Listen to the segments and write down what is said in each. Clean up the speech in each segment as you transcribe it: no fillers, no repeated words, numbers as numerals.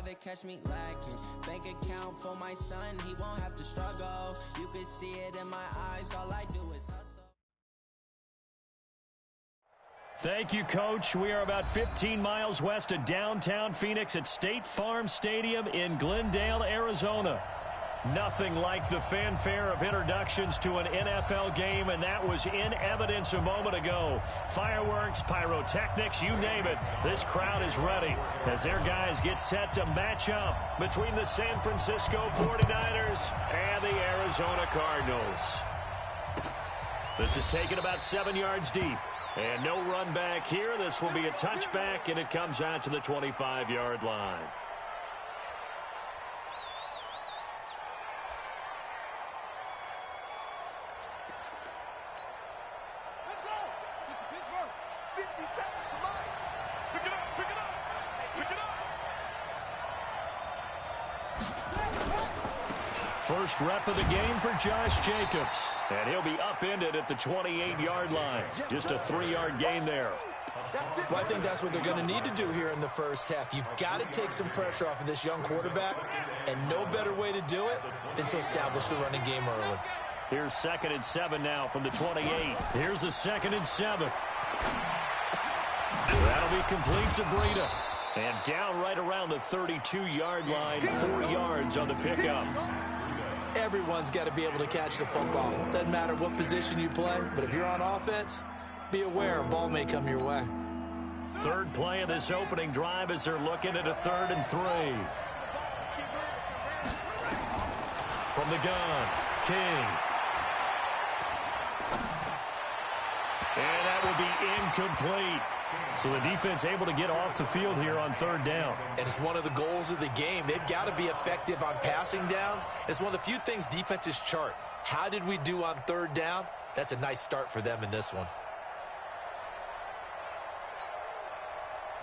to catch me lacking. Bank account for my son, he won't have to struggle. You can see it in my eyes, all I do is hustle. Thank you, Coach. We are about 15 miles west of downtown Phoenix at State Farm Stadium in Glendale, Arizona. Nothing like the fanfare of introductions to an NFL game, and that was in evidence a moment ago. Fireworks, pyrotechnics, you name it. This crowd is ready as their guys get set to match up between the San Francisco 49ers and the Arizona Cardinals. This is taken about 7 yards deep. And no run back here. This will be a touchback, and it comes out to the 25-yard line. Let's go. Pittsburgh. 50 seconds. Come on. Pick it up. Pick it up. Pick it up. First rep of the game for Josh Jacobs. And he'll be upended at the 28-yard line. Just a 3-yard gain there. Well, I think that's what they're going to need to do here in the first half. You've got to take some pressure off of this young quarterback, and no better way to do it than to establish the running game early. Here's 2nd and 7 now from the 28. Here's a 2nd and 7. That'll be complete to Breida. And down right around the 32-yard line, 4 yards on the pickup. Everyone's got to be able to catch the football. Doesn't matter what position you play, but if you're on offense, be aware a ball may come your way. Third play of this opening drive as they're looking at a 3rd and 3. From the gun, King. And that will be incomplete. So the defense able to get off the field here on 3rd down. And it's one of the goals of the game. They've got to be effective on passing downs. It's one of the few things defenses chart. How did we do on 3rd down? That's a nice start for them in this one.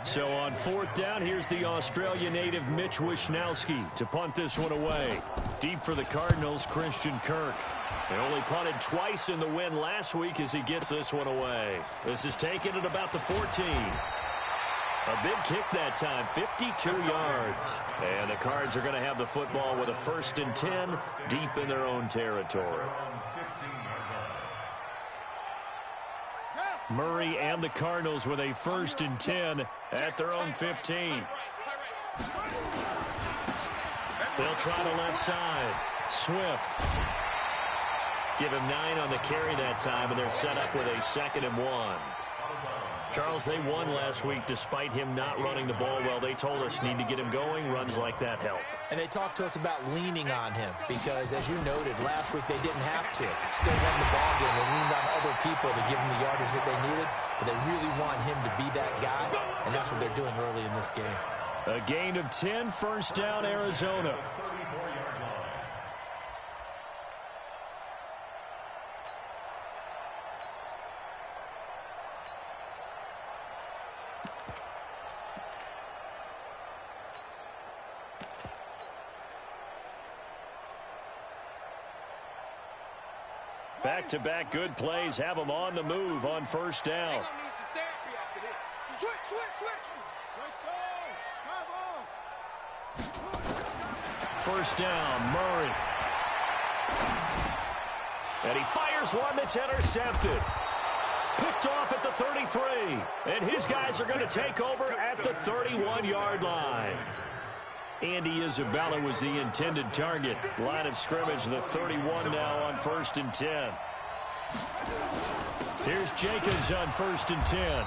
So on 4th down, here's the Australia native Mitch Wishnowsky to punt this one away. Deep for the Cardinals, Christian Kirk. They only punted twice in the win last week as he gets this one away. This is taken at about the 14. A big kick that time, 52 yards. And the Cards are going to have the football with a 1st and 10 deep in their own territory. Murray and the Cardinals with a 1st and 10 at their own 15. They'll try the left side. Swift. Give him 9 on the carry that time, and they're set up with a 2nd and 1. Charles, they won last week despite him not running the ball well. They told us need to get him going. Runs like that help. And they talked to us about leaning on him because, as you noted, last week they didn't have to. Still won the ball game. They leaned on other people to give them the yardage that they needed, but they really want him to be that guy, and that's what they're doing early in this game. A gain of 10, 1st down, Arizona. Back-to-back good plays have them on the move on 1st down. First down, Murray. And he fires one that's intercepted. Picked off at the 33. And his guys are going to take over at the 31-yard line. Andy Isabella was the intended target. Line of scrimmage, the 31 now on 1st and 10. Here's Jacobs on 1st and 10.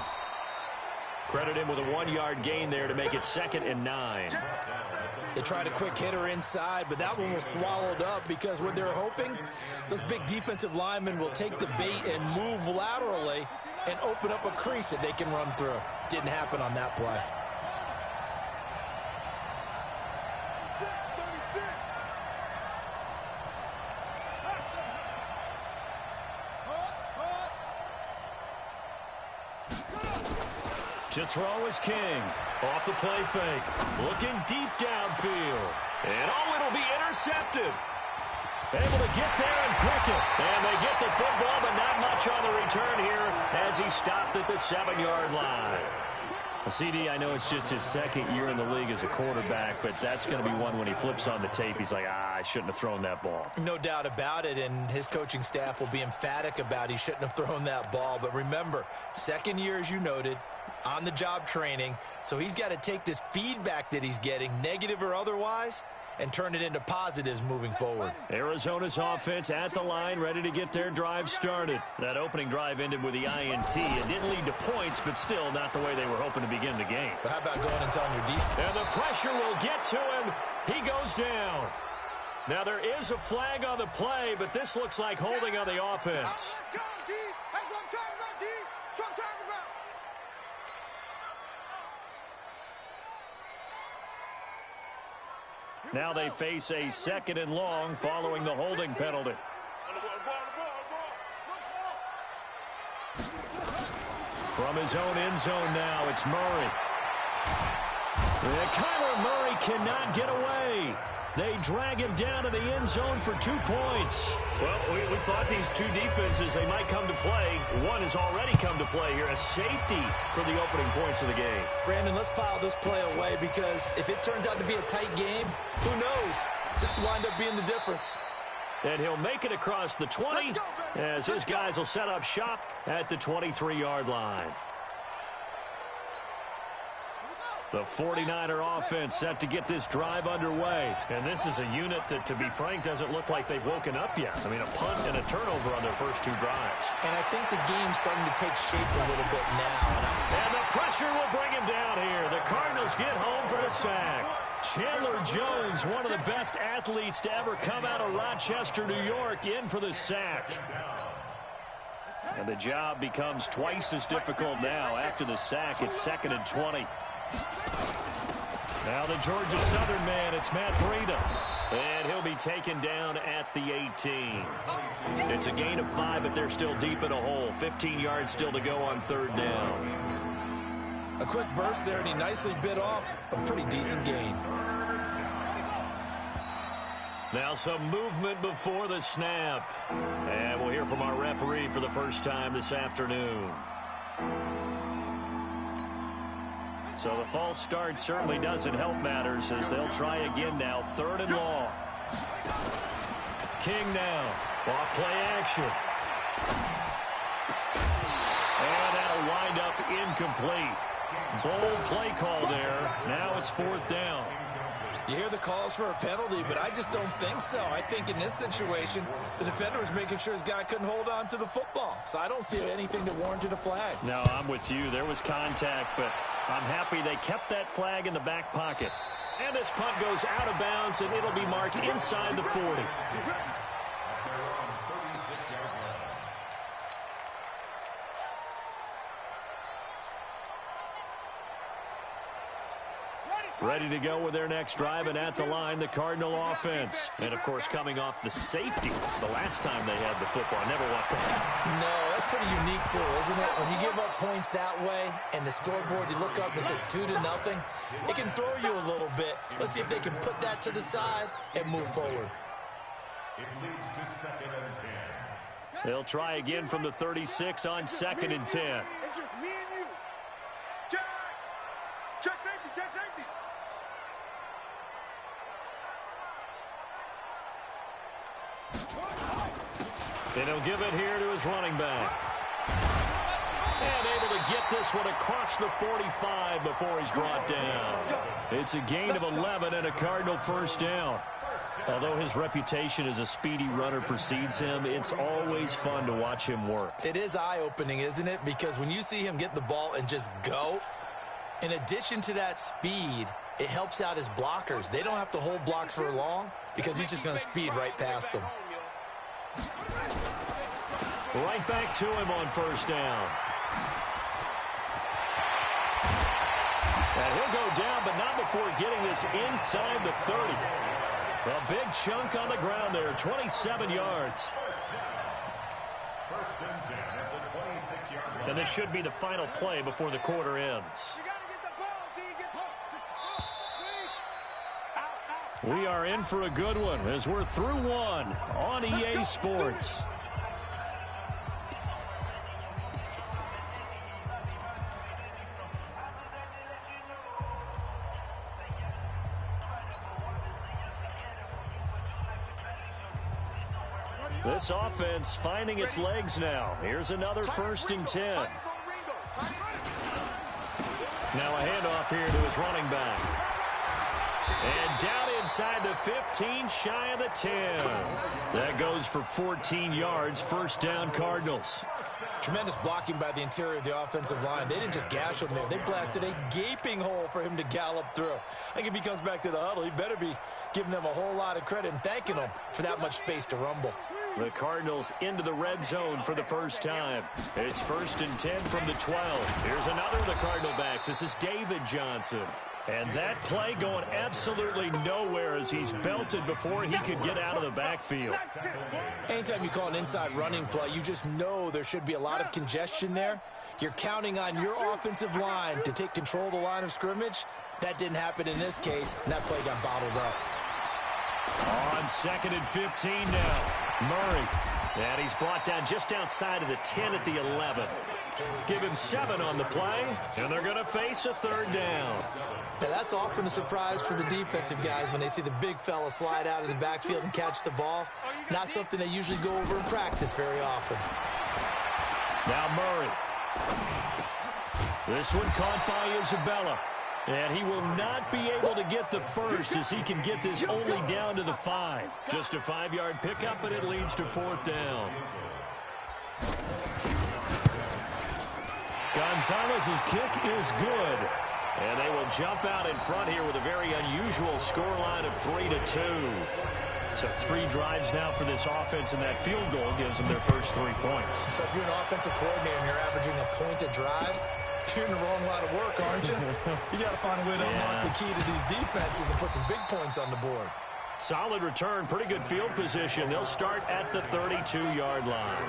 Credit him with a 1-yard gain there to make it 2nd and 9. They tried a quick hitter inside, but that one was swallowed up because what they're hoping, those big defensive linemen will take the bait and move laterally and open up a crease that they can run through. Didn't happen on that play. To throw is King. Off the play fake. Looking deep downfield. And it'll be intercepted. Able to get there and pick it. And they get the football, but not much on the return here as he stopped at the 7-yard line. CD, I know it's just his second year in the league as a quarterback, but that's going to be one when he flips on the tape, he's like, I shouldn't have thrown that ball. No doubt about it, and his coaching staff will be emphatic about he shouldn't have thrown that ball. But remember, second year, as you noted, on-the-job training, so he's got to take this feedback that he's getting, negative or otherwise, and turn it into positives moving forward. Arizona's offense at the line, ready to get their drive started. That opening drive ended with the INT. It didn't lead to points, but still not the way they were hoping to begin the game. But how about going and telling your defense? And the pressure will get to him. He goes down. Now there is a flag on the play, but this looks like holding on the offense. Let's go, D. That's what I'm talking about, D. That's what I'm talking about. Now they face a second and long following the holding penalty. From his own end zone now, it's Murray. And Kyler Murray cannot get away. They drag him down to the end zone for 2 points. Well, we thought these two defenses, they might come to play. One has already come to play here, a safety for the opening points of the game. Brandon, let's file this play away because if it turns out to be a tight game, who knows? This could wind up being the difference. And he'll make it across the 20 as his guys will set up shop at the 23-yard line. The 49er offense set to get this drive underway. And this is a unit that, to be frank, doesn't look like they've woken up yet. I mean, a punt and a turnover on their first 2 drives. And I think the game's starting to take shape a little bit now. And the pressure will bring him down here. The Cardinals get home for the sack. Chandler Jones, one of the best athletes to ever come out of Rochester, New York, in for the sack. And the job becomes twice as difficult now. After the sack, it's 2nd and 20. Now the Georgia Southern man, it's Matt Breida. And he'll be taken down at the 18. It's a gain of 5, but they're still deep in a hole. 15 yards still to go on 3rd down. A quick burst there, and he nicely bit off a pretty decent gain. Now some movement before the snap. And we'll hear from our referee for the first time this afternoon. So the false start certainly doesn't help matters as they'll try again now. 3rd and long. King now. Off play action. And that'll wind up incomplete. Bold play call there. Now it's 4th down. You hear the calls for a penalty, but I just don't think so. I think in this situation, the defender was making sure his guy couldn't hold on to the football. So I don't see anything that warranted a flag. No, I'm with you. There was contact, but I'm happy they kept that flag in the back pocket. And this punt goes out of bounds, and it'll be marked inside the 40. Ready to go with their next drive, and at the line, the Cardinal offense. And, of course, coming off the safety the last time they had the football. Never want that. No, that's pretty unique, too, isn't it? When you give up points that way, and the scoreboard, you look up and it says 2-0, it can throw you a little bit. Let's see if they can put that to the side and move forward. It leads to 2nd and 10. They'll try again from the 36 on 2nd and 10. It's just me and you. Check. Check safety. Check safety. And he'll give it here to his running back. And able to get this one across the 45 before he's brought down. It's a gain of 11 and a Cardinal 1st down. Although his reputation as a speedy runner precedes him, it's always fun to watch him work. It is eye-opening, isn't it? Because when you see him get the ball and just go, in addition to that speed, it helps out his blockers. They don't have to hold blocks for long because he's just going to speed right past them. Right back to him on 1st down. And he'll go down, but not before getting this inside the 30. A big chunk on the ground there, 27 yards. 1st and 10 at the 26-yard line. And this should be the final play before the quarter ends. You got to get the ball, D. Get the ball. We are in for a good one as we're through one on EA Sports. This offense finding its legs now. Here's another 1st and 10. Now a handoff here to his running back. And down inside the 15, shy of the 10. That goes for 14 yards, 1st down Cardinals. Tremendous blocking by the interior of the offensive line. They didn't just gash him there. They blasted a gaping hole for him to gallop through. I think if he comes back to the huddle, he better be giving them a whole lot of credit and thanking them for that much space to rumble. The Cardinals into the red zone for the first time. It's 1st and 10 from the 12. Here's another of the Cardinal backs. This is David Johnson. And that play going absolutely nowhere as he's belted before he could get out of the backfield. Anytime you call an inside running play, you just know there should be a lot of congestion there. You're counting on your offensive line to take control of the line of scrimmage. That didn't happen in this case, and that play got bottled up. On 2nd and 15 now. Murray. And he's brought down just outside of the 10 at the 11. Give him 7 on the play, and they're going to face a 3rd down. Now that's often a surprise for the defensive guys when they see the big fella slide out of the backfield and catch the ball. Not something they usually go over in practice very often. Now Murray. This one caught by Isabella. And he will not be able to get the first as he can get this only down to the 5. Just a 5-yard pickup, and it leads to 4th down. Gonzalez's kick is good. And they will jump out in front here with a very unusual scoreline of 3-2. So 3 drives now for this offense, and that field goal gives them their first 3 points. So if you're an offensive coordinator and you're averaging a point a drive, you're in the wrong line of work, aren't you? You got to find a way to unlock the key to these defenses and put some big points on the board. Solid return, pretty good field position. They'll start at the 32-yard line.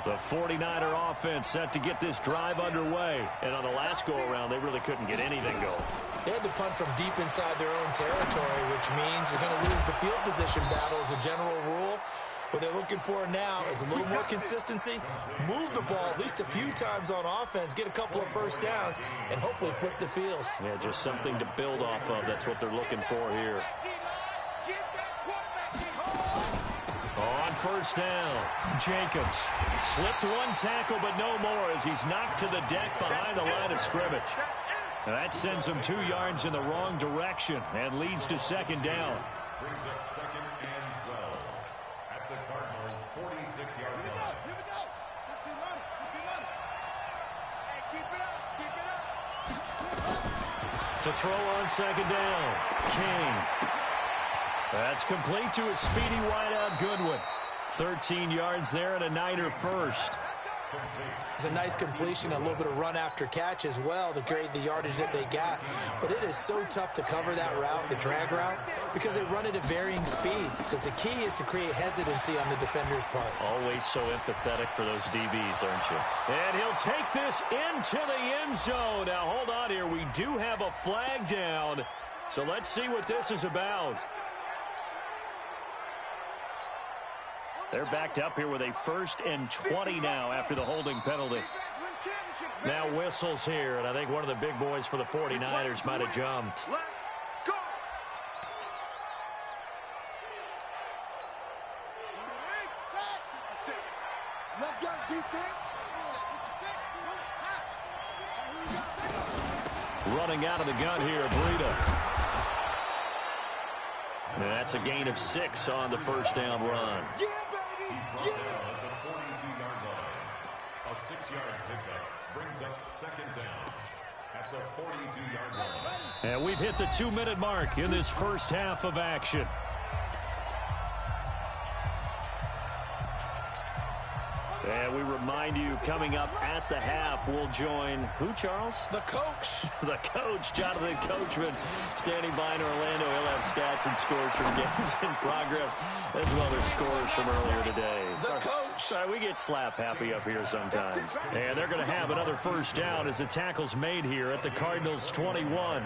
The 49er offense set to get this drive underway. And on the last go-around, they really couldn't get anything going. They had to punt from deep inside their own territory, which means you're going to lose the field position battle as a general rule. What they're looking for now is a little more consistency, move the ball at least a few times on offense, get a couple of first downs, and hopefully flip the field. Yeah, just something to build off of. That's what they're looking for here. On 1st down, Jacobs slipped 1 tackle, but no more as he's knocked to the deck behind the line of scrimmage. And that sends him 2 yards in the wrong direction and leads to 2nd down. Brings up 2nd and 12 at the Cardinals' 46-yard line. Here we go. Keep it up. To throw on 2nd down, King. That's complete to a speedy wideout Goodwin. 13 yards there and a Niner first. It's a nice completion, a little bit of run after catch as well to create the yardage that they got. But it is so tough to cover that route, the drag route, because they run it at varying speeds. Because the key is to create hesitancy on the defender's part. Always so empathetic for those DBs, aren't you? And he'll take this into the end zone. Now, hold on here. We do have a flag down. So let's see what this is about. They're backed up here with a 1st and 20 now after the holding penalty. Now whistles here, and I think one of the big boys for the 49ers might have jumped. Let's go, defense. Running out of the gun here, Breida. And that's a gain of 6 on the 1st down run. At the 42-yard line. A 6-yard pickup brings up 2nd down at the 42-yard line. And we've hit the 2-minute mark in this first half of action. And we remind you, coming up at the half, we'll join who, Charles? The coach. The coach, Jonathan Coachman, standing by in Orlando. He'll have stats and scores from games in progress, as well as scores from earlier today. The coach. Sorry, we get slap happy up here sometimes. And they're going to have another 1st down as the tackle's made here at the Cardinals' 21. I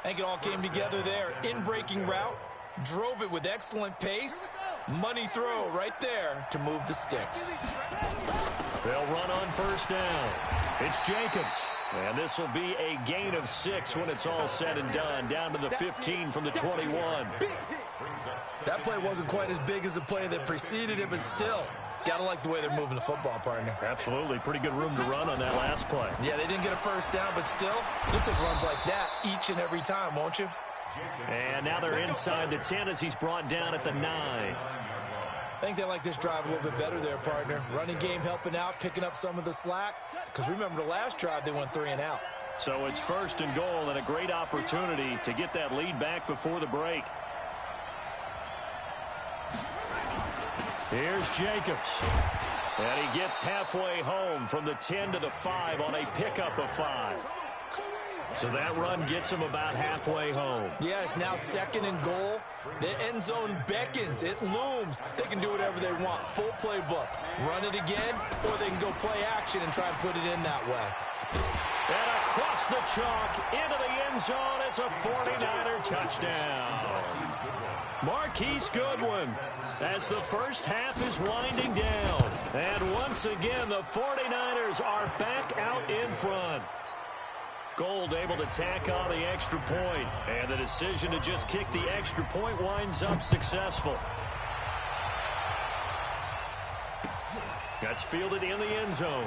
think it all came together there. In-breaking route. Drove it with excellent pace. Money throw right there to move the sticks. They'll run on 1st down. It's Jacobs. And this will be a gain of 6 when it's all said and done. Down to the 15 from the 21. That play wasn't quite as big as the play that preceded it, but still, gotta like the way they're moving the football, partner. Absolutely. Pretty good room to run on that last play. Yeah, they didn't get a first down, but still, you'll take runs like that each and every time, won't you? And now they're inside the 10 as he's brought down at the 9. I think they like this drive a little bit better there, partner. Running game helping out, picking up some of the slack. Because remember, the last drive, they went 3 and out. So it's 1st and goal and a great opportunity to get that lead back before the break. Here's Jacobs. And he gets halfway home from the 10 to the 5 on a pickup of 5. So that run gets him about halfway home. Yeah, it's now 2nd and goal. The end zone beckons. It looms. They can do whatever they want. Full playbook. Run it again, or they can go play action and try and put it in that way. And across the chalk, into the end zone, it's a 49er touchdown. Marquise Goodwin, as the first half is winding down. And once again, the 49ers are back out in front. Gold able to tack on the extra point, and the decision to just kick the extra point winds up successful. That's fielded in the end zone.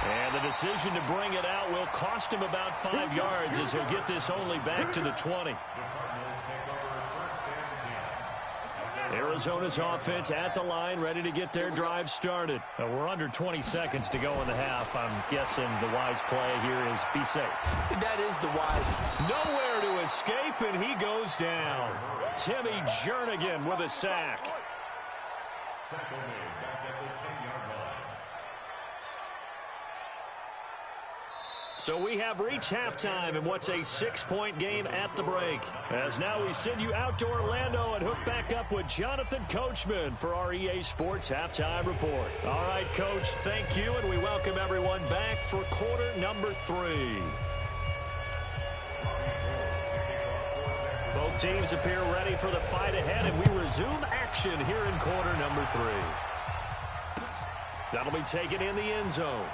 And the decision to bring it out will cost him about 5 yards as he'll get this only back to the 20. Arizona's offense at the line, ready to get their drive started. We're under 20 seconds to go in the half. I'm guessing the wise play here is be safe. That is the wise. Nowhere to escape, and he goes down. Timmy Jernigan with a sack. Tackle made back at the 10-yard line. So we have reached halftime in what's a 6-point game at the break. As now we send you out to Orlando and hook back up with Jonathan Coachman for our EA Sports Halftime Report. All right, Coach, thank you, and we welcome everyone back for quarter number 3. Both teams appear ready for the fight ahead, and we resume action here in quarter number 3. That'll be taken in the end zone.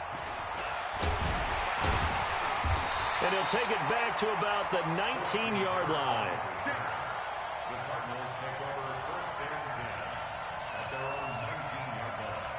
And he'll take it back to about the 19-yard line. The Cardinals take over 1st and 10 at their own 19-yard line.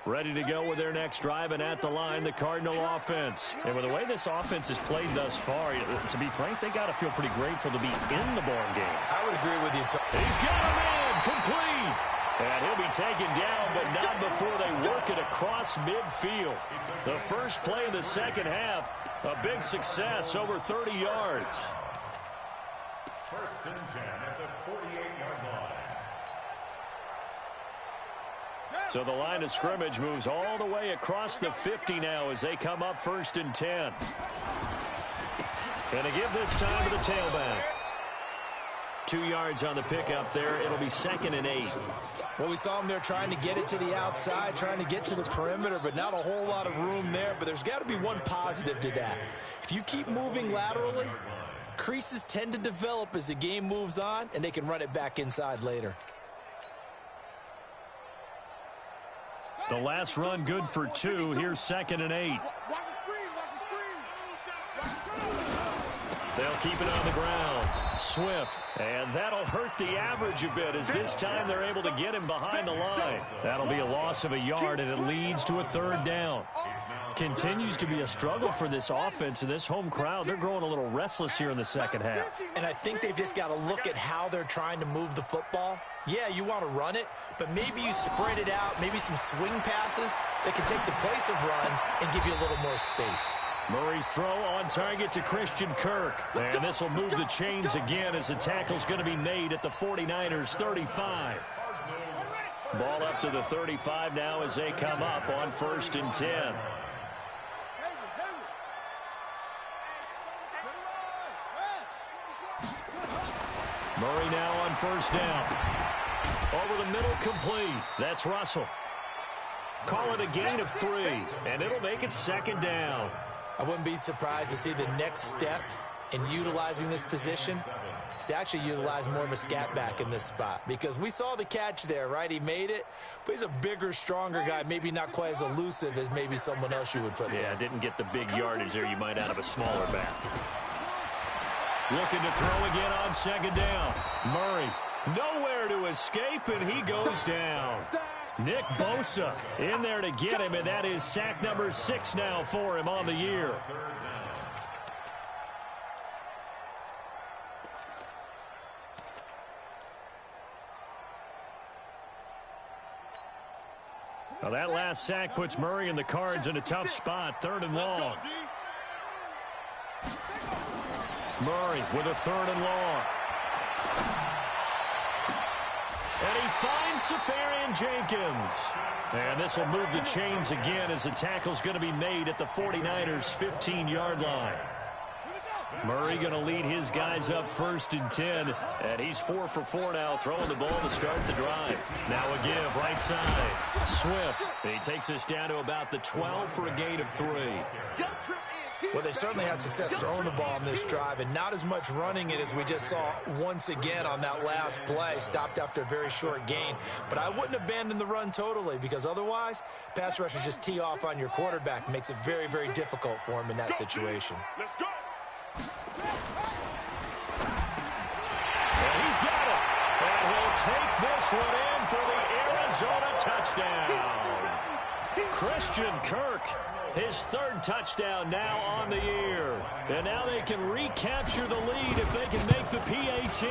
Ready to go with their next drive, and at the line, the Cardinal offense. And with the way this offense has played thus far, to be frank, they got to feel pretty grateful to be in the ball game. I would agree with you. He's got him in, complete. And he'll be taken down, but not before they work it across midfield. The first play of the second half, a big success, over 30 yards. 1st and 10 at the 48-yard line. So the line of scrimmage moves all the way across the 50 now as they come up 1st and 10. And to give this time to the tailback. 2 yards on the pickup there. It'll be 2nd and 8. Well, we saw him there trying to get it to the outside, trying to get to the perimeter, but not a whole lot of room there. But there's got to be one positive to that. If you keep moving laterally, creases tend to develop as the game moves on, and they can run it back inside later. The last run good for 2. Here's 2nd and 8. They'll keep it on the ground. Swift. And that'll hurt the average a bit as this time they're able to get him behind the line. That'll be a loss of a yard, and it leads to a 3rd down. Continues to be a struggle for this offense and this home crowd. They're growing a little restless here in the second half. And I think they've just got to look at how they're trying to move the football. Yeah, you want to run it, but maybe you spread it out, maybe some swing passes that can take the place of runs and give you a little more space. Murray's throw on target to Christian Kirk. And this will move the chains again as the tackle's going to be made at the 49ers 35. Ball up to the 35 now as they come up on 1st and 10. Murray now on 1st down. Over the middle, complete. That's Russell. Call it a gain of 3, and it'll make it 2nd down. I wouldn't be surprised to see the next step in utilizing this position to actually utilize more of a scat back in this spot, because we saw the catch there, right? He made it, but he's a bigger, stronger guy, maybe not quite as elusive as maybe someone else you would put there. Yeah, didn't get the big yardage there you might out of a smaller back. Looking to throw again on second down. Murray, nowhere to escape, and he goes down. Nick Bosa in there to get him, and that is sack number 6 now for him on the year. Well, that last sack puts Murray and the Cards in a tough spot, 3rd and long. Murray with a 3rd and long. And he finds Safarian Jenkins. And this will move the chains again as the tackle's going to be made at the 49ers' 15-yard line. Murray going to lead his guys up 1st and 10, and he's 4 for 4 now, throwing the ball to start the drive. Now a give, right side. Swift, he takes us down to about the 12 for a gain of 3. Well, they certainly had success throwing the ball on this drive, and not as much running it as we just saw once again on that last play. Stopped after a very short gain. But I wouldn't abandon the run totally, because otherwise, pass rushers just tee off on your quarterback. Makes it very, very difficult for him in that situation. Let's go. And he's got it. And he'll take this one in for the Arizona touchdown. Christian Kirk, his 3rd touchdown now on the year. And now they can recapture the lead if they can make the PAT.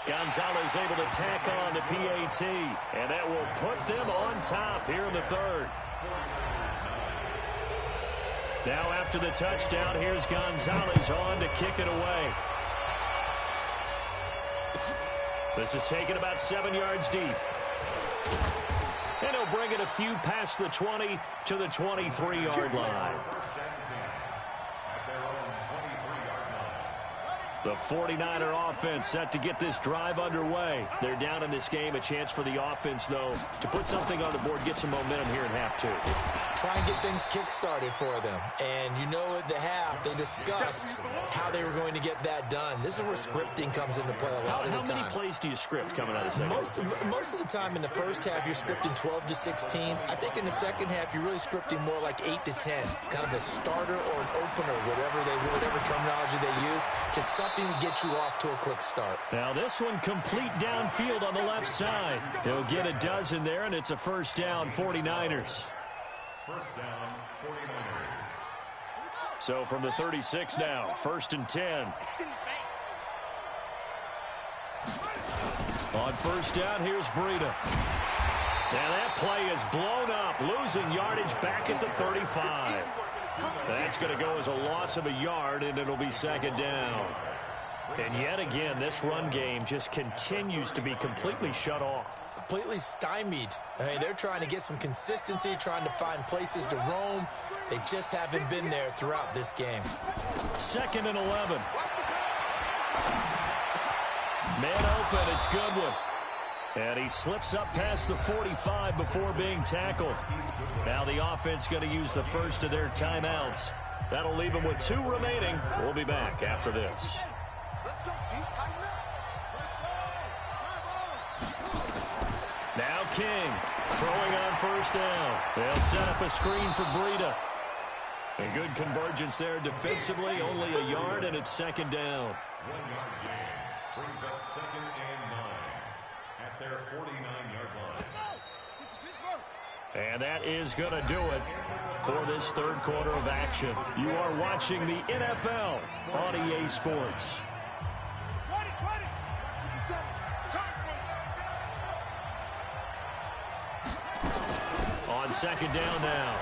Gonzalez able to tack on the PAT, and that will put them on top here in the 3rd. Now after the touchdown, here's Gonzalez on to kick it away. This is taken about 7 yards deep. And he'll bring it a few past the 20 to the 23-yard line. The 49er offense set to get this drive underway. They're down in this game. A chance for the offense, though, to put something on the board, get some momentum here in half 2. Try and get things kick-started for them. And you know at the half, they discussed how they were going to get that done. This is where scripting comes into play a lot of the time. How many plays do you script coming out of second? Most of the time in the first half, you're scripting 12 to 16. I think in the second half, you're really scripting more like 8 to 10. Kind of a starter or an opener, whatever terminology they use. Just something to get you off to a quick start. Now this one complete downfield on the left side. He'll get a dozen there, and it's a 1st down, 49ers. 1st down, 49ers. So from the 36 now, 1st and 10. On 1st down, here's Breida. And that play is blown up, losing yardage back at the 35. That's going to go as a loss of a yard, and it'll be 2nd down. And yet again, this run game just continues to be completely shut off. Completely stymied. I mean, they're trying to get some consistency, trying to find places to roam. They just haven't been there throughout this game. 2nd and 11. Man open, it's Goodwin. And he slips up past the 45 before being tackled. Now the offense going to use the first of their timeouts. That'll leave them with 2 remaining. We'll be back after this. Now King throwing on 1st down. They'll set up a screen for Breida. A good convergence there defensively, only a yard, and it's 2nd down. 1-yard gain brings up 2nd and 9 at their 49-yard line. And that is going to do it for this 3rd quarter of action. You are watching the NFL on EA Sports. On 2nd down now,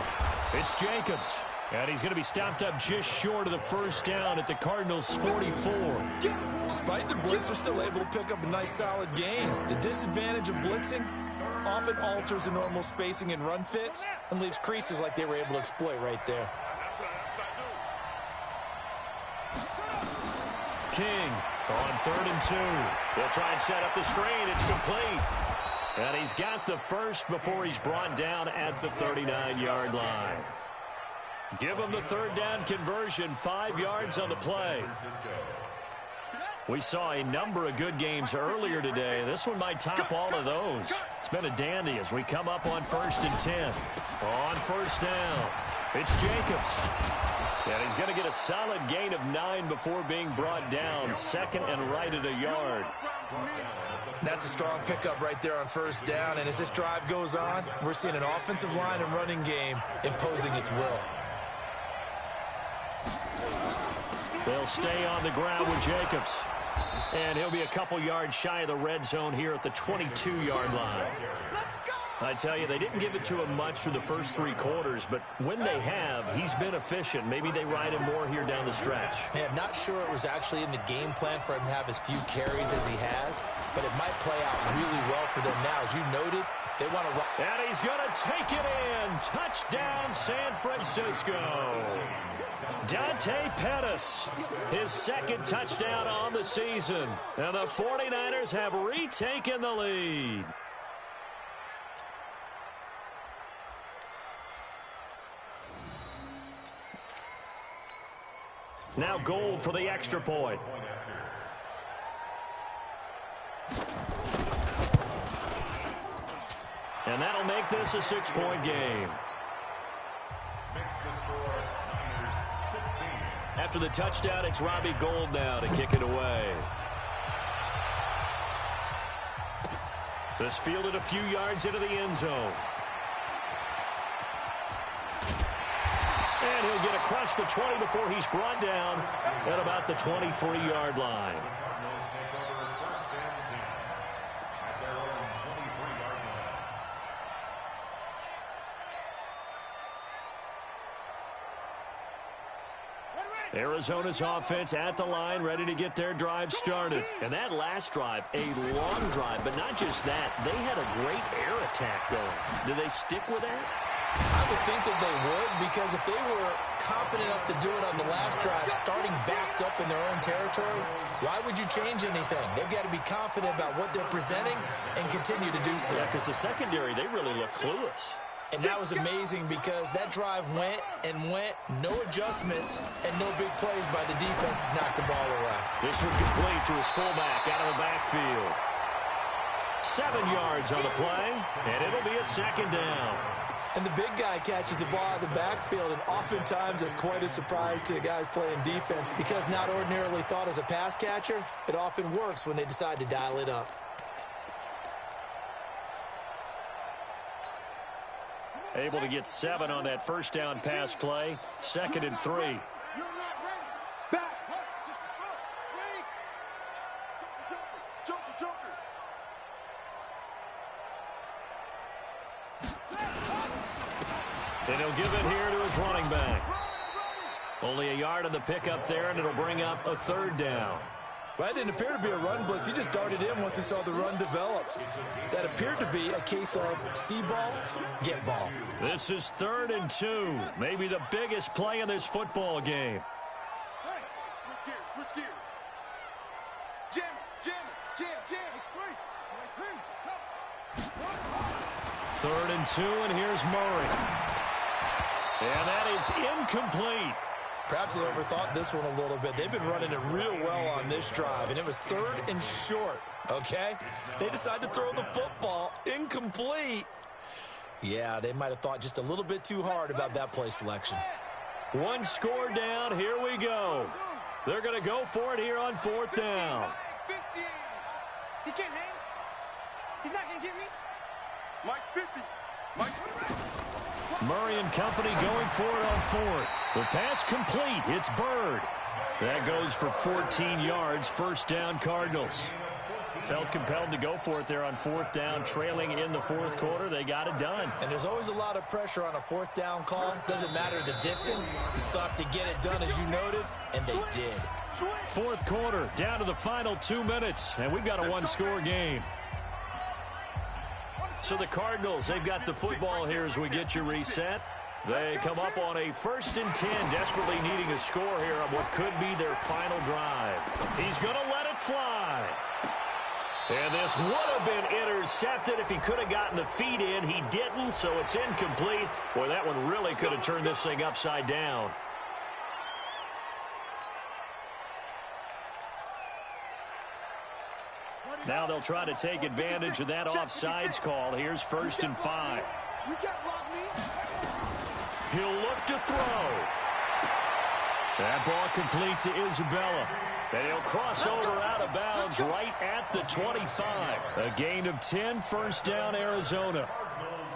it's Jacobs. And he's going to be stopped up just short of the 1st down at the Cardinals' 44. Despite the blitz, they're still able to pick up a nice solid gain. The disadvantage of blitzing often alters the normal spacing and run fits and leaves creases like they were able to exploit right there. King on 3rd and 2. They'll try and set up the screen. It's complete. And he's got the first before he's brought down at the 39-yard line. Give him the 3rd down conversion, 5 yards on the play. We saw a number of good games earlier today. This one might top all of those. It's been a dandy as we come up on 1st and 10. On first down, it's Jacobs. And he's going to get a solid gain of 9 before being brought down. Second and right at a yard. That's a strong pickup right there on first down. And as this drive goes on, we're seeing an offensive line and running game imposing its will. They'll stay on the ground with Jacobs. And he'll be a couple yards shy of the red zone here at the 22-yard line. I tell you, they didn't give it to him much through the first 3 quarters, but when they have, he's been efficient. Maybe they ride him more here down the stretch. Man, I'm not sure it was actually in the game plan for him to have as few carries as he has, but it might play out really well for them now. As you noted, they want to... And he's going to take it in. Touchdown, San Francisco. Dante Pettis, his second touchdown on the season. And the 49ers have retaken the lead. Now Gold for the extra point. And that'll make this a 6-point game. After the touchdown, it's Robbie Gould now to kick it away. This fielded a few yards into the end zone. And he'll get across the 20 before he's brought down at about the 23-yard line. Arizona's offense at the line, ready to get their drive started. And that last drive, a long drive, but not just that. They had a great air attack going. Do they stick with that? I would think that they would, because if they were confident enough to do it on the last drive, starting backed up in their own territory, why would you change anything? They've got to be confident about what they're presenting and continue to do so. Yeah, because the secondary, they really look clueless. And that was amazing because that drive went and went, no adjustments, and no big plays by the defense to knock the ball away. This one complete to his fullback out of the backfield. 7 yards on the play, and it'll be a second down. And the big guy catches the ball out of the backfield, and oftentimes it's quite a surprise to the guys playing defense because not ordinarily thought as a pass catcher, it often works when they decide to dial it up. Able to get 7 on that first down pass play. 2nd and 3. And he'll give it here to his running back. Only a yard on the pickup there, and it'll bring up a 3rd down. Well, that didn't appear to be a run blitz. He just darted in once he saw the run develop. That appeared to be a case of see ball, get ball. This is 3rd and 2. Maybe the biggest play in this football game. Hey, switch gears. Jam it. It's free. 3rd and 2, and here's Murray. And that is incomplete. Perhaps they overthought this one a little bit. They've been running it real well on this drive, and it was 3rd and short, okay? They decided to throw the football incomplete. Yeah, they might have thought just a little bit too hard about that play selection. 1 score down. Here we go. They're going to go for it here on 4th down. 58. He can't hang. He's not going to get me. Mike's 50. Murray and company going for it on 4th. The pass complete. It's Bird. That goes for 14 yards. First down, Cardinals. Felt compelled to go for it there on 4th down, trailing in the 4th quarter. They got it done. And there's always a lot of pressure on a 4th down call. Doesn't matter the distance. You still have to get it done, as you noted, and they did. 4th quarter, down to the final 2 minutes, and we've got a 1-score game. So the Cardinals, they've got the football here as we get you reset. They come up on a 1st and 10, desperately needing a score here on what could be their final drive. He's going to let it fly. And this would have been intercepted if he could have gotten the feet in. He didn't, so it's incomplete. Boy, that one really could have turned this thing upside down. Now they'll try to take advantage of that offsides call. Here's 1st and 5. You can't block me. He'll look to throw. That ball complete to Isabella. And he'll cross over out of bounds right at the 25. A gain of 10, 1st down, Arizona.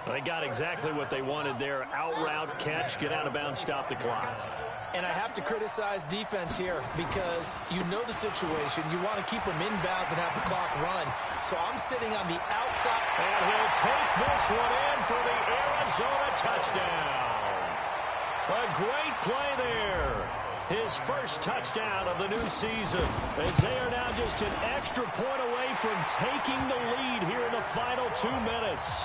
They got exactly what they wanted there. Out route, catch, get out of bounds, stop the clock. And I have to criticize defense here because you know the situation. You want to keep them inbounds and have the clock run. So I'm sitting on the outside. And he'll take this one in for the Arizona touchdown. A great play there. His first touchdown of the new season, as they are now just an extra point away from taking the lead here in the final 2 minutes.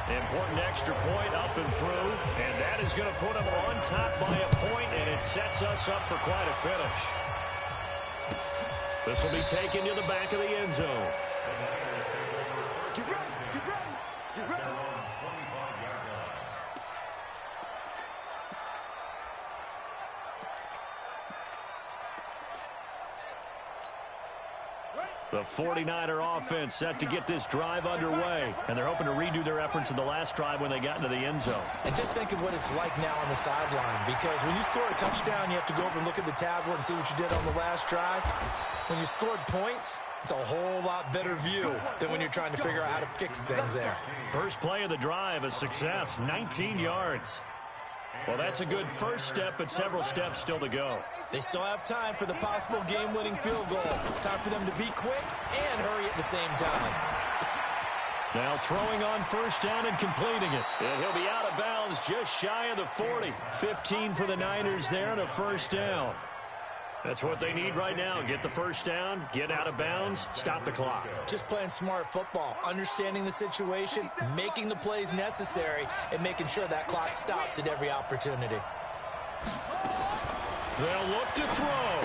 Important extra point up and through, and that is going to put them on top by a point, and it sets us up for quite a finish. This will be taken to the back of the end zone. Get ready. Get ready. Get ready. The 49er offense set to get this drive underway, and they're hoping to redo their efforts in the last drive when they got into the end zone. And just think of what it's like now on the sideline, because when you score a touchdown, you have to go over and look at the tablet and see what you did on the last drive. When you scored points, it's a whole lot better view than when you're trying to figure out how to fix things there. First play of the drive, a success, 19 yards. Well, that's a good first step, but several steps still to go. They still have time for the possible game-winning field goal. Time for them to be quick and hurry at the same time. Now throwing on 1st down and completing it. And he'll be out of bounds just shy of the 40. 15 for the Niners there and a 1st down. That's what they need right now. Get the 1st down, get out of bounds, stop the clock. Just playing smart football, understanding the situation, making the plays necessary, and making sure that clock stops at every opportunity. They'll look to throw.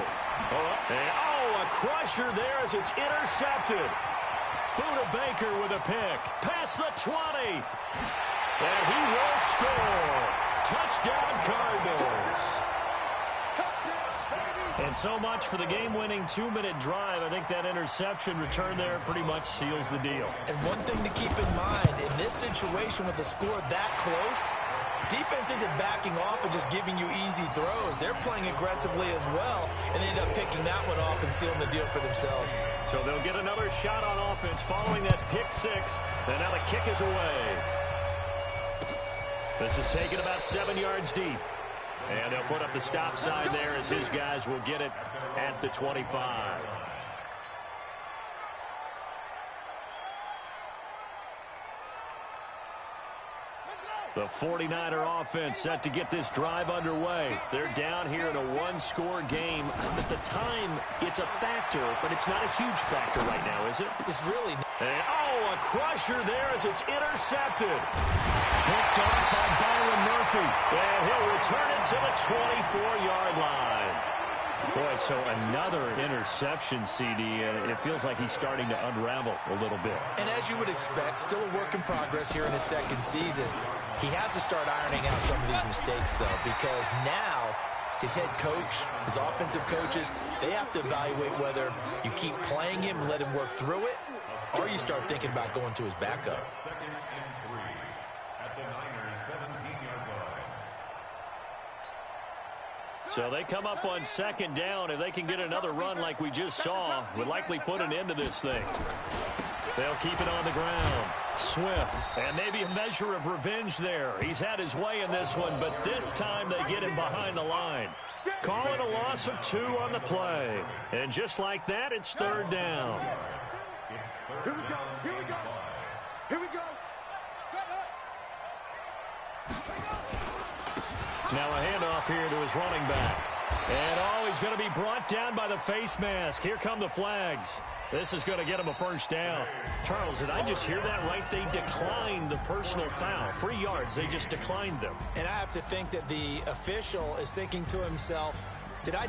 Oh, a crusher there as it's intercepted. Buda Baker with a pick. Past the 20. And he will score. Touchdown, Cardinals. And so much for the game-winning 2-minute drive. I think that interception return there pretty much seals the deal. And one thing to keep in mind, in this situation with the score that close, defense isn't backing off and just giving you easy throws. They're playing aggressively as well, and they end up picking that one off and sealing the deal for themselves. So they'll get another shot on offense following that pick 6, and now the kick is away. This is taken about 7 yards deep. And they'll put up the stop sign there as his guys will get it at the 25. The 49er offense set to get this drive underway. They're down here in a one-score game. At the time, it's a factor, but it's not a huge factor right now, is it? It's really... And, oh, a crusher there as it's intercepted. Picked off by Byron Murphy. And he'll return it to the 24-yard line. Boy, so another interception, CD, and it feels like he's starting to unravel a little bit. And as you would expect, still a work in progress here in his second season. He has to start ironing out some of these mistakes, though, because now his head coach, his offensive coaches, they have to evaluate whether you keep playing him and let him work through it, or you start thinking about going to his backup. Second and 3 at the Niners' 17-yard line. So they come up on 2nd down. If they can get another run like we just saw, would likely put an end to this thing. They'll keep it on the ground. Swift, and maybe a measure of revenge there. He's had his way in this one, but this time they get him behind the line. Call it a loss of 2 on the play. And just like that, it's 3rd down. Here we go. Here we go. Here we go. Set up. Now a handoff here to his running back. And oh, he's going to be brought down by the face mask. Here come the flags. This is going to get him a 1st down. Charles, did I just hear that right? They declined the personal foul. 3 yards, they just declined them. And I have to think that the official is thinking to himself, did I